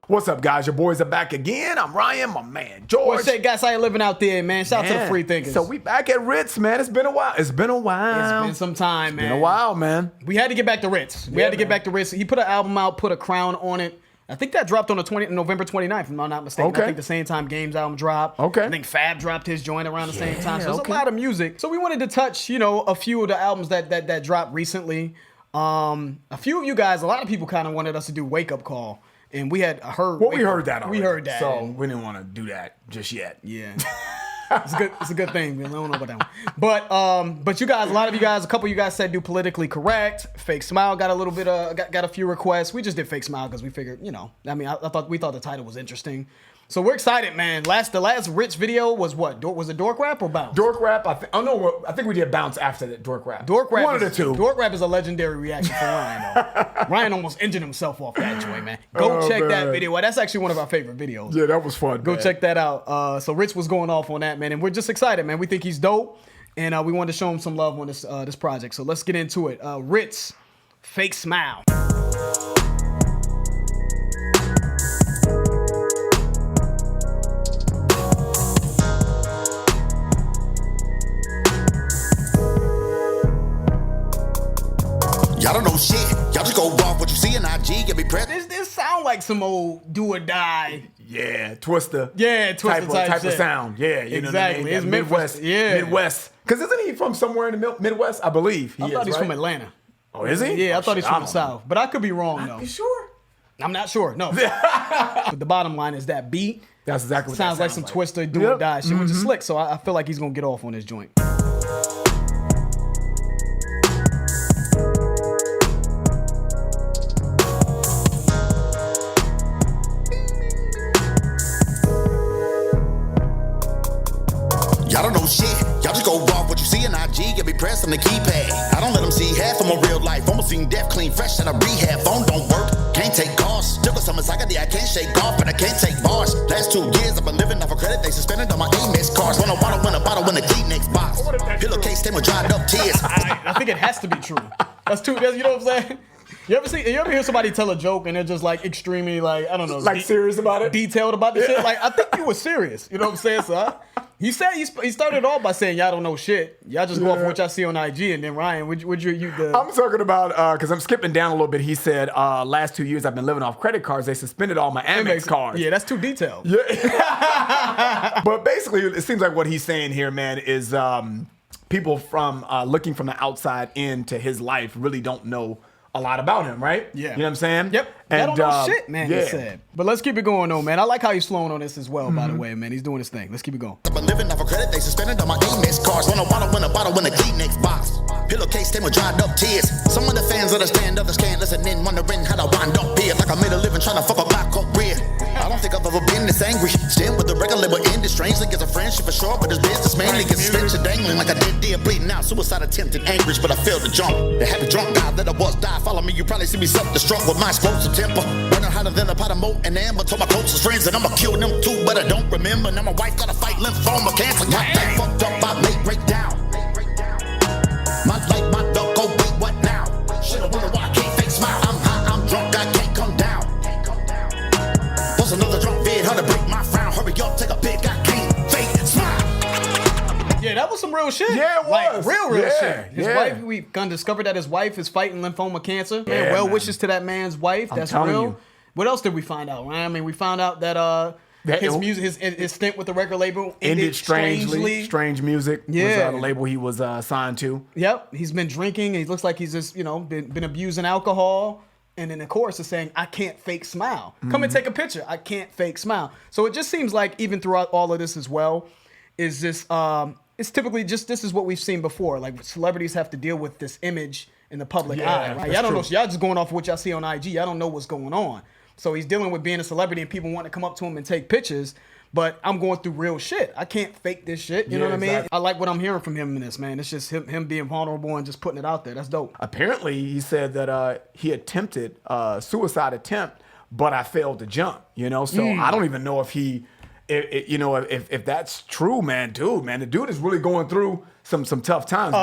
What's up, guys? Your boys are back again. I'm Ryan, my man George. What's up, guys? How you living out there, man? Shout out to the free thinkers. So we back at Ritz, man. It's been a while. It's been some time, man. It's been a while, man. We had to get back to Ritz. We had to get back to Ritz. He put an album out, put a crown on it. I think that dropped on the November 29th, if I'm not mistaken. Okay. I think the same time Game's album dropped. Okay. I think Fab dropped his joint around the same time. So there's a lot of music. So we wanted to touch, a few of the albums that dropped recently. A few of you guys, a lot of people kind of wanted us to do Wake Up Call. And we had heard. Well, we heard that already. We heard that. So we didn't want to do that just yet. Yeah. It's a good thing. I don't know about that one. But you guys, a couple of you guys said do Politically Correct. Fake Smile got a little bit got a few requests. We just did Fake Smile because we figured, we thought the title was interesting. So we're excited, man. The last Ritz video was what? Was it Dork Rap or Bounce? Dork Rap. I think we did Bounce after the Dork Rap. One of the two. Dork Rap is a legendary reaction for Ryan, though. Ryan almost injured himself off that joint, man. Go check that video. Well, that's actually one of our favorite videos. Yeah, that was fun. Go check that out. So Ritz was going off on that, man, and we're just excited, man. We think he's dope, and we wanted to show him some love on this project. So let's get into it. Ritz, Fake Smile. Y'all don't know shit. Y'all just go off what you see in IG. Get me pressed. This sound like some old do or die. Yeah, Twister. Yeah, Twister type of sound. Yeah, you exactly. know what I mean? It's Midwest. Yeah, Midwest. Because isn't he from somewhere in the Midwest? I believe I thought he's from Atlanta. Oh, is he? Yeah, I thought he's from the South, but I could be wrong though. You sure? I'm not sure. No. But the bottom line is that beat. That's exactly what sounds like some Twister do or die shit, which is slick. So I feel like he's gonna get off on this joint. Y'all don't know shit. Y'all just go off what you see in IG. Get me pressed on the keypad. I don't let them see half of my real life. Almost seen death clean, fresh out of rehab. Phone don't work. Can't take calls. Took some anxiety. I can't shake off, and I can't take bars. Last 2 years I've been living off a credit. They suspended on my Amex cards. When I want to win a bottle in the Kleenex box. Pillowcase stem with dried up tears. I think it has to be true. You know what I'm saying? You ever hear somebody tell a joke and they're just like extremely like, I don't know, like serious about it? Detailed about the shit? Like, I think you were serious. You know what I'm saying, son? He said he started off by saying y'all don't know shit. Y'all just go off what y'all see on IG, and then Ryan, I'm talking about because I'm skipping down a little bit. He said last 2 years I've been living off credit cards. They suspended all my Amex cards. Yeah, that's too detailed. Yeah. But basically, it seems like what he's saying here, man, is people from looking from the outside into his life really don't know a lot about him, right? Yeah. You know what I'm saying? Yep. And, I don't know shit, man, yeah. he said. But let's keep it going, though, man. I like how he's flowing on this as well, by the way, man. He's doing his thing. Let's keep it going. I've been living off a credit. They suspended on my Amex cards. When I want to win a bottle in the Kleenex box. Pillowcase stem with dried up tears. Some of the fans understand, others can't listen in. Wondering how I wind up here. Like I made a living trying to fuck up my career. I don't think I've ever been this angry. Stand with the record label ended. Strangely gets a friendship for sure, but his business mainly gets suspension dangling like a dead deer bleeding out. Suicide attempt in anguish, but I failed to jump. The happy drunk guy that I was died. Follow me, you probably see me self-destruct with my explosive temper. Burning hotter than a pot of moat and amber. Told my closest friends that I'ma kill them too, but I don't remember. Now my wife gotta fight lymphoma cancer. Got that fucked up, I may break down. My life, my dog, go wait, what now? Should've wondered why I can't fake smile. I'm high, I'm drunk, I can't come down. What's another drunk vid, how to break my frown? Hurry up, take a pic, I can't fake smile. Yeah, that was some real shit. Yeah, it was. Like, real shit. His wife, we discovered that his wife is fighting lymphoma cancer. Man, well wishes to that man's wife. That's real. You. What else did we find out, right? I mean, we found out that his music, his stint with the record label ended strangely. Strange Music was the label he was signed to. Yep. He's been drinking. He looks like he's just, been abusing alcohol. And then the chorus is saying, I can't fake smile. Come and take a picture. I can't fake smile. So it just seems like even throughout all of this as well, is this, it's typically just, this is what we've seen before. Like celebrities have to deal with this image in the public eye. Right? Y'all don't know. Y'all just going off of what y'all see on IG. Y'all don't know what's going on. So he's dealing with being a celebrity and people want to come up to him and take pictures. But I'm going through real shit. I can't fake this shit. You know what I mean? I like what I'm hearing from him in this, man. It's just him being vulnerable and just putting it out there. That's dope. Apparently, he said that he attempted suicide attempt, but I failed to jump. So I don't even know if he if that's true, man, the dude is really going through some tough times.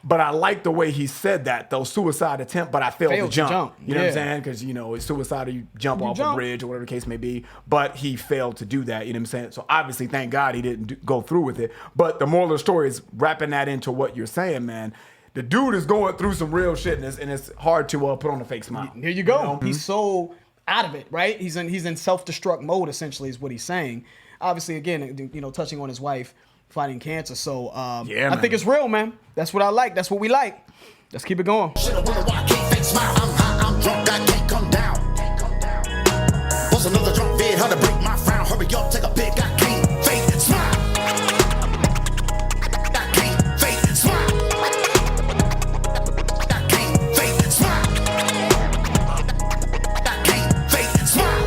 But I like the way he said that, though. Suicide attempt, but I failed to jump. You know what I'm saying? Because, it's suicide or you jump off a bridge or whatever the case may be. But he failed to do that. You know what I'm saying? So obviously, thank God he didn't go through with it. But the moral of the story is wrapping that into what you're saying, man. The dude is going through some real shit, and it's hard to put on a fake smile. Here you go. He's so out of it, right? He's in self-destruct mode, essentially, is what he's saying. Obviously, again, touching on his wife fighting cancer. So I think it's real, man. That's what I like. That's what we like. Let's keep it going. Shit, I wonder why I can't fake smile. I'm high, I'm drunk, I can't come down. What's another drunk vid? How to break my frown? Hurry up, take a pic. I can't fake smile. I can't fake smile. I can't fake smile. I can't fake smile.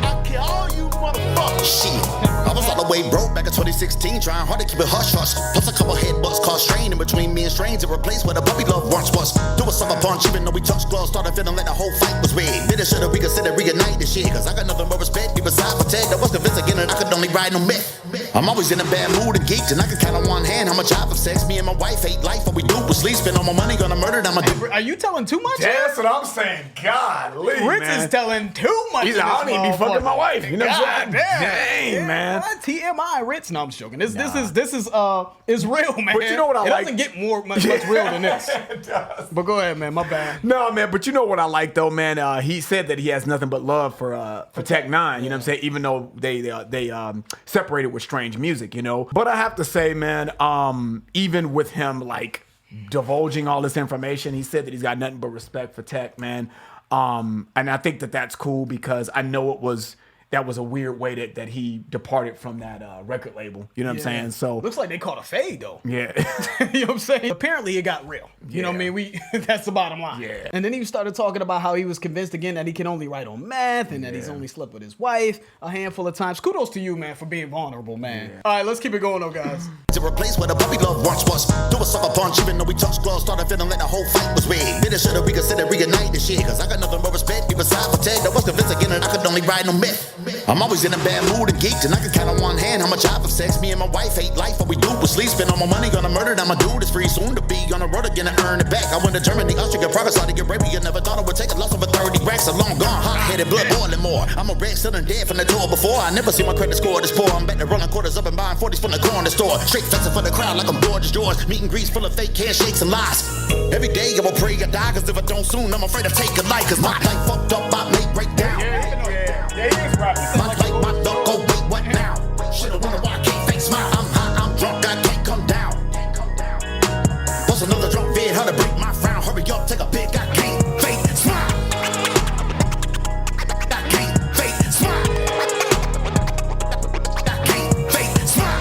I kill all you motherfuckers. Shit. I was all the way broke back in 2016, trying hard to keep it hush-hush. Plus a couple headbutts caused strain in between me and strains to replace what a puppy love once was. Do a sucker punch even though we touched gloves, started feeling like the whole fight was rigged. Did it, should have reconsidered, reignite this shit, cause I got nothing but respect. Be beside protect, I was convinced again that I could only ride no myth. I'm always in a bad mood and geeked, and I can count on one hand how much I've sex. Me and my wife hate life, what we do was sleep, spend all my money on a murder. Now Are you telling too much? That's what I'm saying. Golly, Ritz is telling too much. He's like, I don't need to be fucking my wife. You know what I'm saying? Dang, man. TMI, Ritz. No, I'm just joking. This is real, man. But you know what I like? It doesn't get much real than this. It does. But go ahead, man. My bad. No, man. But you know what I like though, man. He said that he has nothing but love for Tech Nine. You know what I'm saying? Even though they separated with Strange Music, But I have to say, man, even with him like divulging all this information, he said that he's got nothing but respect for Tech, man. And I think that that's cool because I know that was a weird way that he departed from that record label. You know what I'm saying? So looks like they caught a fade though. Yeah. You know what I'm saying? Apparently it got real. You know what I mean? That's the bottom line. Yeah. And then he started talking about how he was convinced again that he can only write on meth and that he's only slept with his wife a handful of times. Kudos to you, man, for being vulnerable, man. Yeah. All right, let's keep it going though, guys. To replace what a puppy love once was. Do a sucker punch even though we touched gloves, started feeling like the whole fight was rigged. Did it, should have reconsidered, reignite this shit, cause I got nothing but respect. Be beside protect, I was convinced again that I could only ride no myth. I'm always in a bad mood and geeked, and I can count on one hand how much I've sex. Me and my wife hate life, what we do was sleep, spend all my money on a murder. Now my dude is free, soon to be on the road again and earn it back. I went to Germany, Austria, progress, how to get rapey. You never thought I would take a loss over 30 racks. A long gone, hot-headed, blood boiling more. I'm a wreck, still in dead from the tour before. I never see my credit score this poor. I'm back to rolling quarters up and buying 40s from the corner store. Straight flexing for the crowd like I'm gorgeous George. Meet and greets full of fake handshakes and lies. Every day I will pray I die, cause if I don't soon, I'm afraid to take a life. Cause my life fucked up, I may break down. Yeah, he is right. My life, my luck, oh wait, what now? Should've wondered why I can't fake smile. I'm high, I'm drunk, I can't come down. What's another drunk vid? How to break my frown? Hurry up, take a pic. I can't fake smile. I can't fake smile. I can't fake smile.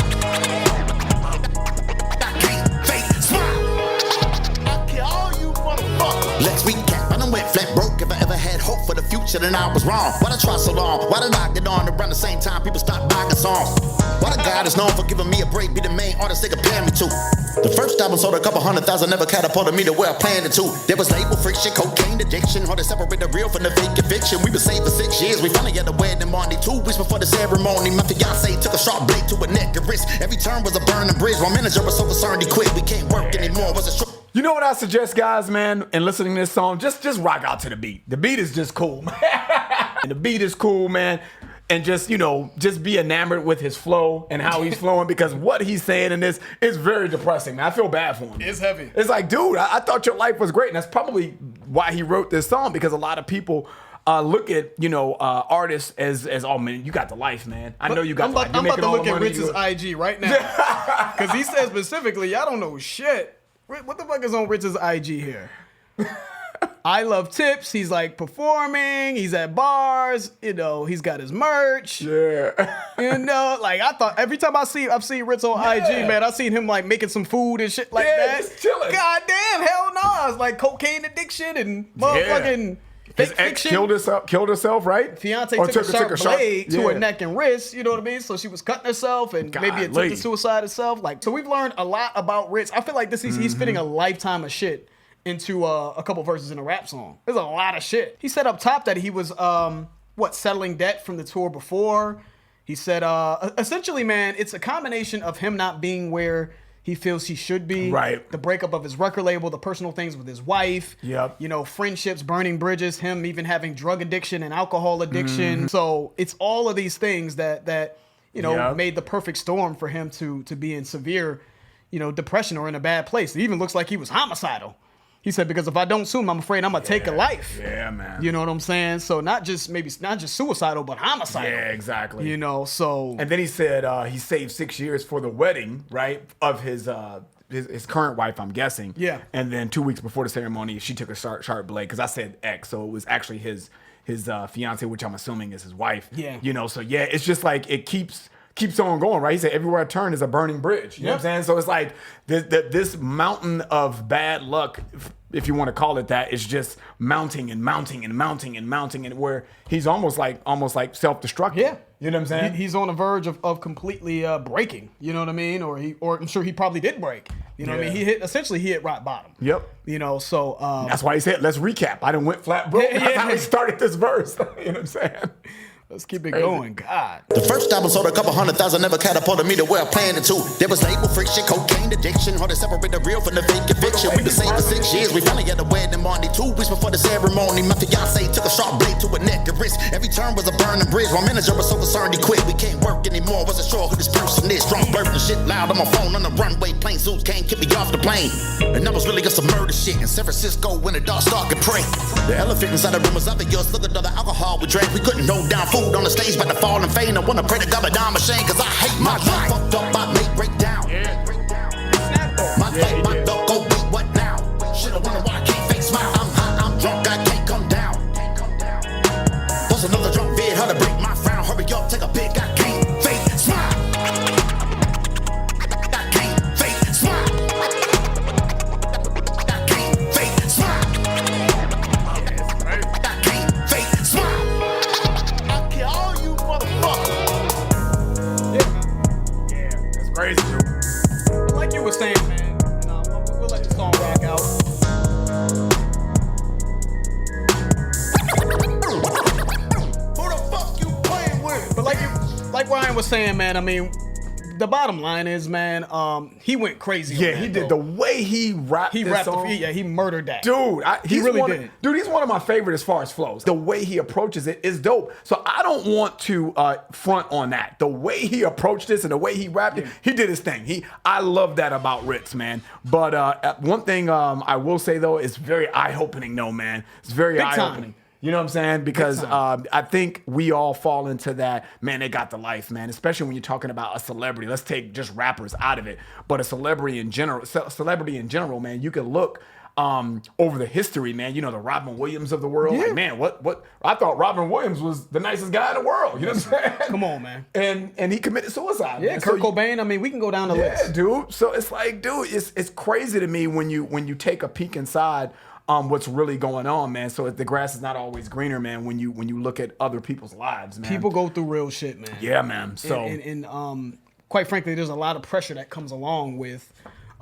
I can't fake smile. I kill all you motherfuckers. Let's recap. I done went flat broke. If I ever had hope for the future, then I was wrong. Why'd I try so long? Why did I get on around the same time people stopped buying the songs? Why the God is known for giving me a break, be the main artist they compare me to? The first album sold a couple 100,000, never catapulted me to where I planned it to. There was label friction, cocaine addiction, hard to separate the real from the fake conviction. We were saved for 6 years, we finally had a wedding Monday. 2 weeks before the ceremony, my fiance took a sharp blade to a neck and wrist. Every turn was a burning bridge, my manager was so concerned he quit. We can't work anymore, was it true? You know what I suggest, guys, man, in listening to this song? Just rock out to the beat. The beat is just cool, man. And the beat is cool, man. And just be enamored with his flow and how he's flowing, because what he's saying in this is very depressing, man. I feel bad for him. It's heavy. It's like, dude, I thought your life was great. And that's probably why he wrote this song, because a lot of people look at, artists as, oh, man, you got the life, man. I know you got the life. I'm about to look at Ritz's IG right now. Because he says specifically, I don't know shit. What the fuck is on Ritz's IG here? I love tips. He's like performing. He's at bars. He's got his merch. Yeah. Like I thought every time I've seen Ritz on IG, man, I've seen him like making some food and shit like that. Just chilling. God damn, hell no. It's like cocaine addiction and motherfucking his ex killed herself, right? Fiance took a sharp blade to her neck and wrist, you know what I mean? So she was cutting herself and maybe attempted suicide herself. So we've learned a lot about Ritz. I feel like he's fitting a lifetime of shit into a couple verses in a rap song. There's a lot of shit. He said up top that he was settling debt from the tour before. He said, essentially, man, it's a combination of him not being where he feels he should be. Right. The breakup of his record label, the personal things with his wife. Yep. You know, friendships, burning bridges, him even having drug addiction and alcohol addiction. So it's all of these things that you know, made the perfect storm for him to be in severe, you know, depression or in a bad place. It even looks like he was homicidal. He said, because if I don't sue him, I'm afraid I'm going to take a life. Yeah, man. You know what I'm saying? So not just suicidal, but homicidal. Yeah, exactly. You know, so. And then he said he saved 6 years for the wedding, right, of his current wife, I'm guessing. Yeah. And then 2 weeks before the ceremony, she took a sharp blade, because I said ex, so it was actually his fiance, which I'm assuming is his wife. Yeah. You know, so yeah, it's just like it keeps on going, right? He said everywhere I turn is a burning bridge. You know what I'm saying? So it's like this mountain of bad luck, if you want to call it that, is just mounting and mounting and mounting and mounting, and where he's almost like self-destructive. Yeah. You know what I'm saying? He's on the verge of completely breaking. You know what I mean? Or I'm sure he probably did break. You know what I mean? He hit rock bottom. Yep. You know, so that's why he said, let's recap. I done went flat broke. That's how he started this verse. You know what I'm saying? Let's keep it going. God. The first album sold a couple 100,000, never catapulted me to where I'm planning to. There was label friction, cocaine addiction, hard to separate the real from the fake conviction. We've been saved for 6 years. We finally had a wedding Monday. 2 weeks before the ceremony, my fiance took a sharp blade to a neck and wrist. Every turn was a burning bridge. My manager was so concerned he quit. We can't work anymore. Wasn't sure who this person is. Drunk, burping shit loud on my phone on the runway. Plane suits can't get me off the plane. And I was really just some murder shit in San Francisco when the dark started pray. The elephant inside the room was obvious. Look at all the alcohol we drank. We couldn't hold down food on the stage, but to fall and faint. I wanna pray to God, but I'm ashamed, cause I hate my life. Fucked up, I may break down. My life, my dog, go wait, what now? Should've wondered why I can't fake smile. I'm high, I'm drunk, I can't come down. What's another drunk vid, how to break my frown? Hurry up, take a pic, I can't fake smile. I can't fake smile. I can't fake smile. I can't fake smile. I kill all you motherfuckers. Yeah, that's crazy, dude. Like you were saying, man, you know, we'll let the song rock out. Who the fuck you playing with? But like Ryan was saying, man, I mean, the bottom line is, man, he went crazy. Yeah, on that, he did. though. The way he rapped this song. He murdered that. Dude, He really did. Dude, he's one of my favorite as far as flows. The way he approaches it is dope. So I don't want to front on that. The way he approached this and the way he rapped it, he did his thing. I love that about Rittz, man. But one thing I will say, though, it's very eye-opening, though, man. It's very eye-opening. You know what I'm saying? Because I think we all fall into that, man, they got the life, man. Especially when you're talking about a celebrity. Let's take just rappers out of it. But a celebrity in general, man, you can look over the history, man. You know, the Robin Williams of the world. Yeah. Like, man, what? I thought Robin Williams was the nicest guy in the world. You know what I'm saying? Come on, man. And he committed suicide. Yeah, man. Kurt Cobain. I mean, we can go down the list. Yeah, dude. So it's like, dude, it's crazy to me when you take a peek inside what's really going on, man. So the grass is not always greener, man, when you look at other people's lives, man. People go through real shit, man. Yeah, man. So and quite frankly, there's a lot of pressure that comes along with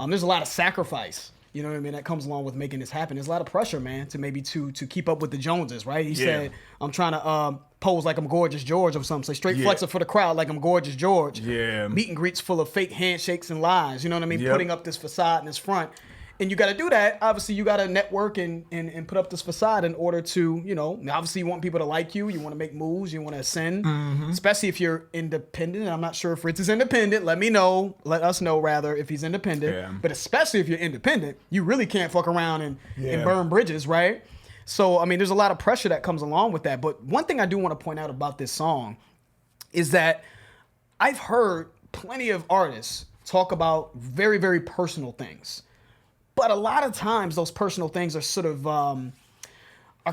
there's a lot of sacrifice. You know what I mean? That comes along with making this happen. There's a lot of pressure, man, to keep up with the Joneses, right? He said, I'm trying to pose like I'm Gorgeous George or something. Say straight flexer for the crowd like I'm Gorgeous George. Yeah. Meet and greets full of fake handshakes and lies. You know what I mean? Yep. Putting up this facade in this front. And you got to do that. Obviously, you got to network and put up this facade in order to, you know, obviously you want people to like you. You want to make moves. You want to ascend, especially if you're independent. And I'm not sure if Ritz is independent. Let us know rather if he's independent. Yeah. But especially if you're independent, you really can't fuck around and burn bridges, right? So, I mean, there's a lot of pressure that comes along with that. But one thing I do want to point out about this song is that I've heard plenty of artists talk about very, very personal things. But a lot of times those personal things are sort of are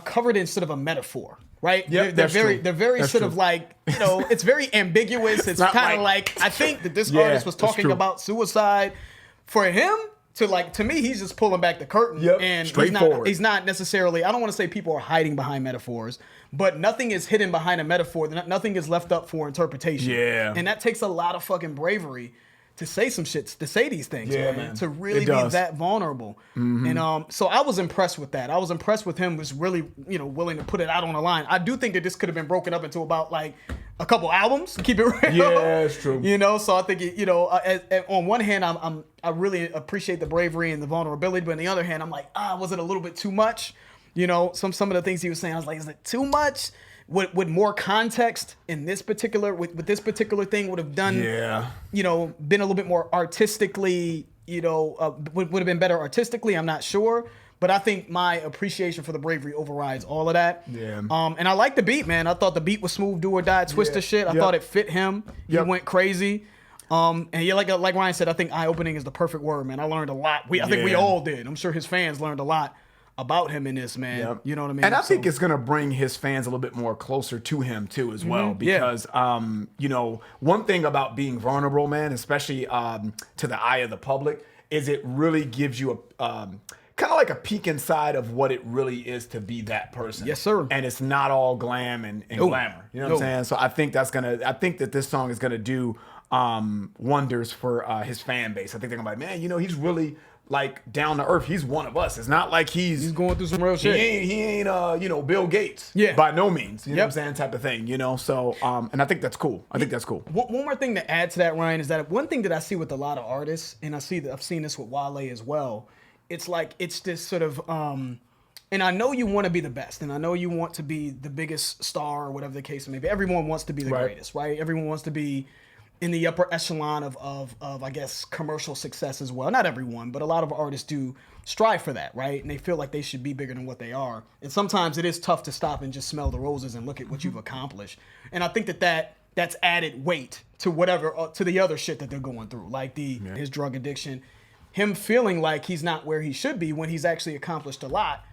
covered in sort of a metaphor, right? Yep, they're very That's sort true. of like, you know, it's very ambiguous. It's not kind of like I think that this Yeah, artist was that's talking true. about suicide. For him to me, he's just pulling back the curtain. Yep, And straightforward. he's not necessarily, I don't want to say people are hiding behind metaphors, but nothing is hidden behind a metaphor. Nothing is left up for interpretation. Yeah. And that takes a lot of fucking bravery to say some shit, to say these things, Yeah, man. man. To really It be does. that vulnerable. And so I was impressed with that. I was impressed with him was really, you know, willing to put it out on the line. I do think that this could have been broken up into about like a couple albums to keep it real. Yeah, it's true. You know, so I think on one hand, I really appreciate the bravery and the vulnerability, but on the other hand, I'm like, was it a little bit too much? You know, some of the things he was saying, I was like, is it too much? Would more context in this particular with this particular thing would have done? Yeah. You know, been a little bit more artistically. You know, would have been better artistically. I'm not sure. But I think my appreciation for the bravery overrides all of that. Yeah. And I like the beat, man. I thought the beat was smooth, do or die, twister shit. I thought it fit him. He went crazy. And yeah, like Ryan said, I think eye-opening is the perfect word, man. I learned a lot. I think we all did. I'm sure his fans learned a lot about him in this, man. Yep. You know what I mean? And I think it's going to bring his fans a little bit more closer to him too as well. Because, you know, one thing about being vulnerable, man, especially to the eye of the public, is it really gives you a kind of like a peek inside of what it really is to be that person. Yes, sir. And it's not all glam and glamour. You know what I'm saying? So I think that this song is gonna do wonders for his fan base. I think they're gonna be like, man, you know, he's really like down to earth. He's one of us. It's not like he's going through some real shit. He ain't you know, Bill Gates. Yeah. By no means. You know what I'm saying? Type of thing, you know? So and I think that's cool. I think that's cool. One more thing to add to that, Ryan, is that one thing that I see with a lot of artists, and I've seen this with Wale as well. It's like it's this sort of and I know you want to be the best, and I know you want to be the biggest star or whatever the case may be. Everyone wants to be the greatest, right? Everyone wants to be in the upper echelon of I guess commercial success as well. Not everyone, but a lot of artists do strive for that, right? And they feel like they should be bigger than what they are. And sometimes it is tough to stop and just smell the roses and look at what you've accomplished. And I think that's added weight to whatever to the other shit that they're going through, like his drug addiction, him feeling like he's not where he should be when he's actually accomplished a lot.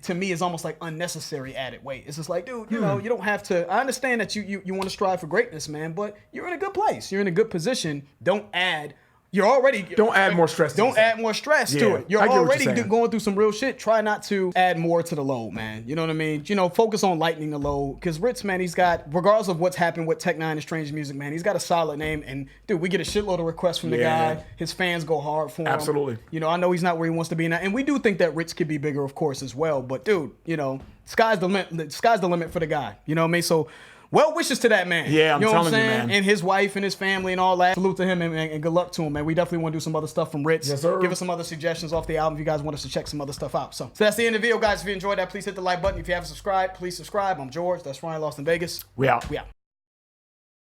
To me, is almost like unnecessary added weight. It's just like, dude, you know, you don't have to. I understand that you want to strive for greatness, man, but you're in a good place. You're in a good position. Don't add more stress. Don't add more stress to it. You're already going through some real shit. Try not to add more to the load, man. You know what I mean? You know, focus on lightening the load. Because Rittz, man, he's got, regardless of what's happened with Tech 9 and Strange Music, man, he's got a solid name. And dude, we get a shitload of requests from the guy. His fans go hard for him. Absolutely. You know, I know he's not where he wants to be now, and we do think that Rittz could be bigger, of course, as well. But dude, you know, sky's the limit for the guy. You know what I mean? So. Well wishes to that man. Yeah, I'm you know telling what I'm you, saying? man. And his wife and his family and all that. Salute to him and good luck to him, man. We definitely want to do some other stuff from Rittz. Yes, sir. Give us some other suggestions off the album if you guys want us to check some other stuff out. So that's the end of the video, guys. If you enjoyed that, please hit the like button. If you haven't subscribed, please subscribe. I'm George. That's Ryan, Lost in Vegas. We out. We out.